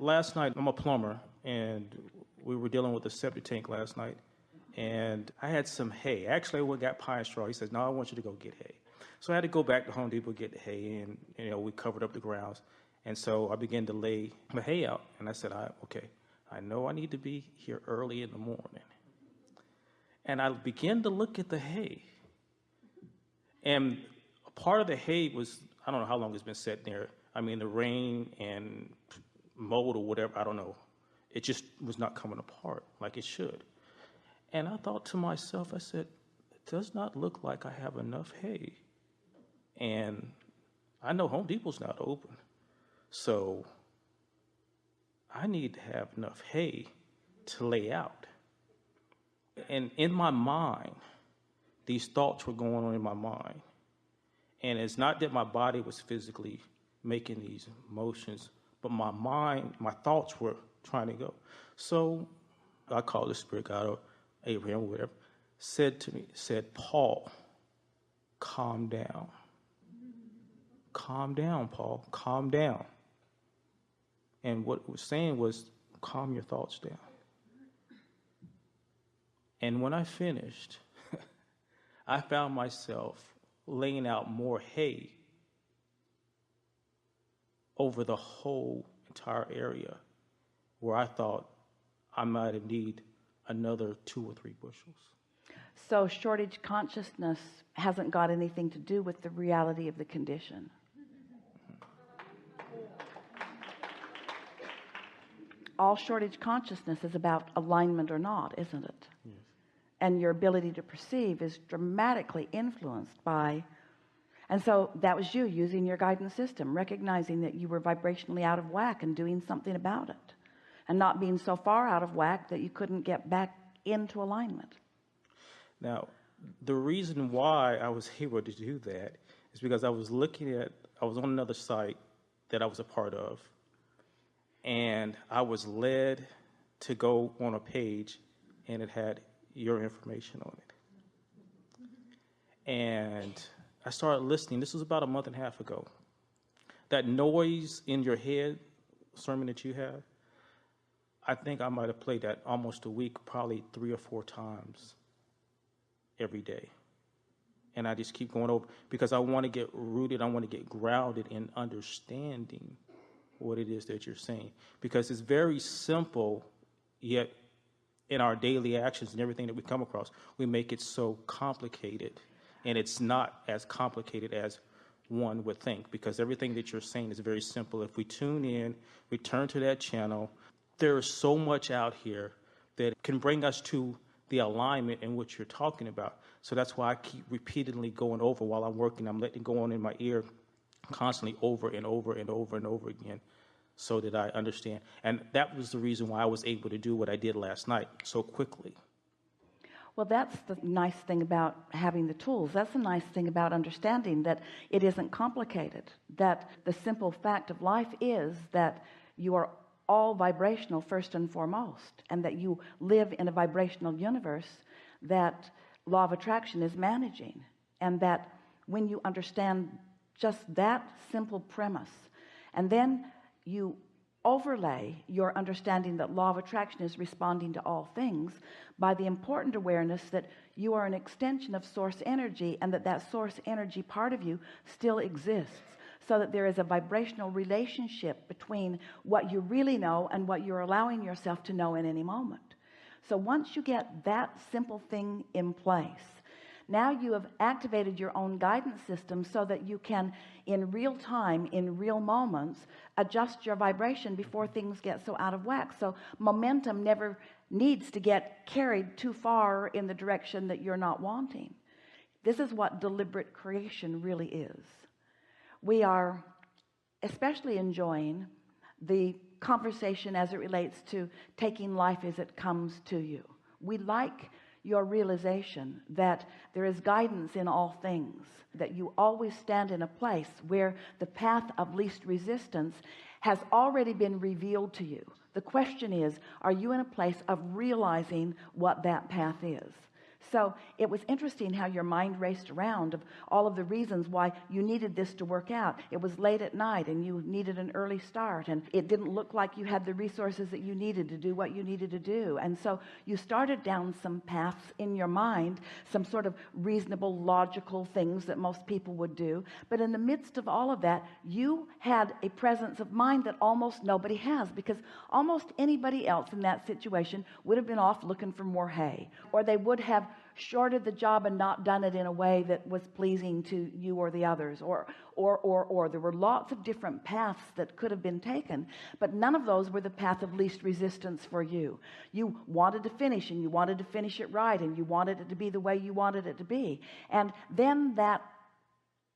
last night, I'm a plumber, and we were dealing with a septic tank last night, and I had some hay. Actually, I got pine straw. He says, no, I want you to go get hay. So I had to go back to Home Depot, get the hay, and, we covered up the grounds. And so I began to lay the hay out, and I said, okay, I know I need to be here early in the morning. And I began to look at the hay. And a part of the hay was, I don't know how long it's been sitting there. I mean, the rain and mold or whatever, I don't know. It just was not coming apart like it should. And I thought to myself, I said, it does not look like I have enough hay. And I know Home Depot's not open. So I need to have enough hay to lay out. And in my mind, these thoughts were going on in my mind. And it's not that my body was physically making these motions, but my mind, my thoughts were trying to go. So I called the Spirit God or Abraham or whatever, said, Paul, calm down. Calm down, Paul, calm down. And what it was saying was, calm your thoughts down. And when I finished, I found myself laying out more hay over the whole entire area where I thought I might have need another 2 or 3 bushels. So shortage consciousness hasn't got anything to do with the reality of the condition. All shortage consciousness is about alignment or not, isn't it? Yes. And your ability to perceive is dramatically influenced by, and so that was you using your guidance system, recognizing that you were vibrationally out of whack and doing something about it, and not being so far out of whack that you couldn't get back into alignment. Now, the reason why I was able to do that is because I was on another site that I was a part of, and I was led to go on a page, and it had your information on it. And I started listening. This was about a month and a half ago. That noise in your head sermon that you have, I think I might have played that almost a week, probably 3 or 4 times every day. And I just keep going over because I want to get rooted. I want to get grounded in understanding what it is that you're saying, because it's very simple, yet in our daily actions and everything that we come across, we make it so complicated, and it's not as complicated as one would think, because everything that you're saying is very simple. If we tune in, we turn to that channel, there is so much out here that can bring us to the alignment in which you're talking about. So that's why I keep repeatedly going over while I'm working. I'm letting it go on in my ear constantly over and over and over and over again so that I understand. And that was the reason why I was able to do what I did last night so quickly. Well, that's the nice thing about having the tools. That's the nice thing about understanding that it isn't complicated, that the simple fact of life is that you are all vibrational first and foremost, and that you live in a vibrational universe that law of attraction is managing, and that when you understand just that simple premise, and then you overlay your understanding that law of attraction is responding to all things by the important awareness that you are an extension of source energy, and that source energy part of you still exists, so that there is a vibrational relationship between what you really know and what you're allowing yourself to know in any moment. So once you get that simple thing in place, now you have activated your own guidance system so that you can, in real time, in real moments, adjust your vibration before things get so out of whack. So momentum never needs to get carried too far in the direction that you're not wanting. This is what deliberate creation really is. We are especially enjoying the conversation as it relates to taking life as it comes to you. We like your realization that there is guidance in all things, that you always stand in a place where the path of least resistance has already been revealed to you. The question is, are you in a place of realizing what that path is? So it was interesting how your mind raced around of all of the reasons why you needed this to work out. It was late at night and you needed an early start, and it didn't look like you had the resources that you needed to do what you needed to do. And so you started down some paths in your mind, some sort of reasonable, logical things that most people would do. But in the midst of all of that, you had a presence of mind that almost nobody has, because almost anybody else in that situation would have been off looking for more hay, or they would have shorted the job and not done it in a way that was pleasing to you or the others, or there were lots of different paths that could have been taken, but none of those were the path of least resistance for you. You wanted to finish, and you wanted to finish it right, and you wanted it to be the way you wanted it to be. And then that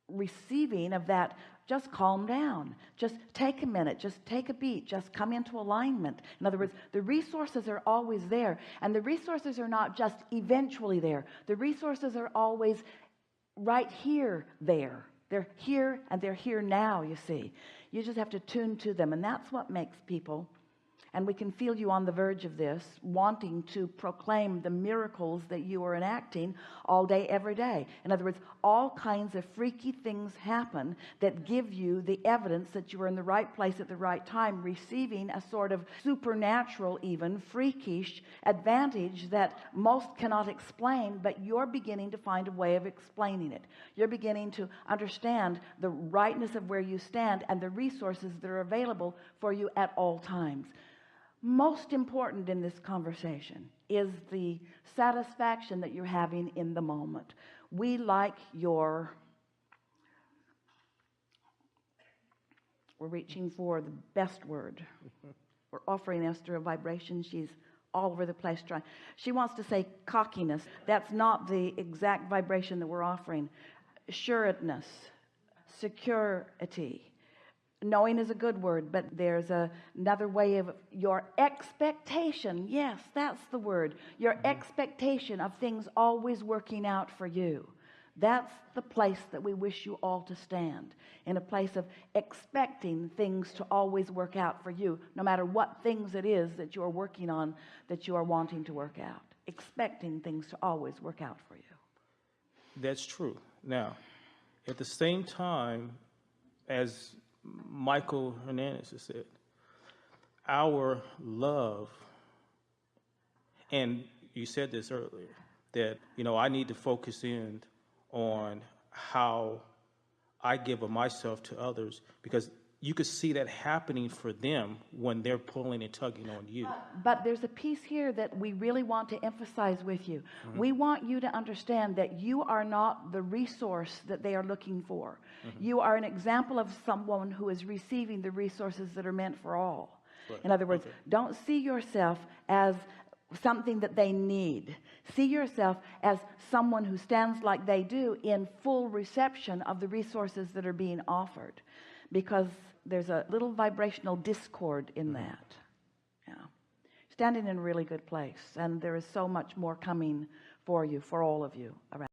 receiving of that, just calm down, just take a minute, just take a beat, just come into alignment. In other words, the resources are always there, and the resources are not just eventually there. The resources are always right here, there. They're here, and they're here now. You see, you just have to tune to them, and that's what makes people, and we can feel you on the verge of this, wanting to proclaim the miracles that you are enacting all day, every day. In other words, all kinds of freaky things happen that give you the evidence that you are in the right place at the right time, receiving a sort of supernatural, even freakish advantage that most cannot explain, but you're beginning to find a way of explaining it. You're beginning to understand the rightness of where you stand and the resources that are available for you at all times. Most important in this conversation is the satisfaction that you're having in the moment. We like we're reaching for the best word. We're offering Esther a vibration. She's all over the place trying. She wants to say cockiness. That's not the exact vibration that we're offering. Assuredness, security. Knowing is a good word, but there's another way of your expectation. Yes, that's the word. Your expectation of things always working out for you. That's the place that we wish you all to stand, in a place of expecting things to always work out for you, no matter what things it is that you are working on, that you are wanting to work out. Expecting things to always work out for you. That's true. Now, at the same time, as Michael Hernandez has said, our love, and you said this earlier, that, I need to focus in on how I give of myself to others, because you could see that happening for them when they're pulling and tugging on you. But there's a piece here that we really want to emphasize with you. We want you to understand that you are not the resource that they are looking for. You are an example of someone who is receiving the resources that are meant for all. Right. In other words, don't see yourself as something that they need. See yourself as someone who stands like they do in full reception of the resources that are being offered, because there's a little vibrational discord in that. Yeah, standing in a really good place, and there is so much more coming for you, for all of you around.